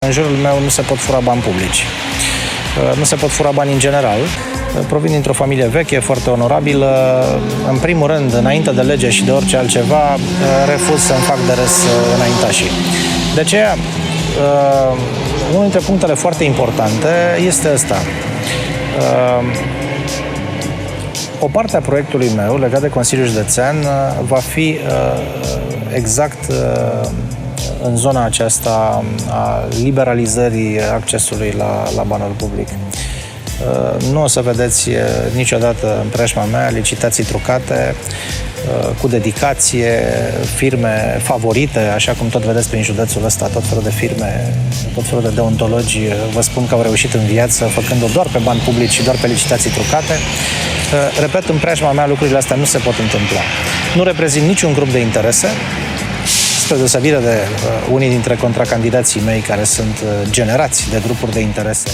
în jurul meu nu se pot fura bani publici. Nu se pot fura bani în general. Provin dintr-o familie veche, foarte onorabilă. În primul rând, înainte de lege și de orice altceva, refuz să-mi fac de râs înaintașii. De aceea, unul dintre punctele foarte importante este ăsta. O parte a proiectului meu legat de Consiliul Județean va fi exact în zona aceasta a liberalizării accesului la banul public. Nu o să vedeți niciodată în preajma mea licitații trucate, cu dedicație, firme favorite, așa cum tot vedeți prin județul ăsta, tot felul de firme, tot felul de deontologi, vă spun că au reușit în viață, făcând-o doar pe bani publici și doar pe licitații trucate. Repet, în preajma mea lucrurile astea nu se pot întâmpla. Nu reprezint niciun grup de interese, spre deosebire de unii dintre contracandidații mei care sunt generați de grupuri de interese.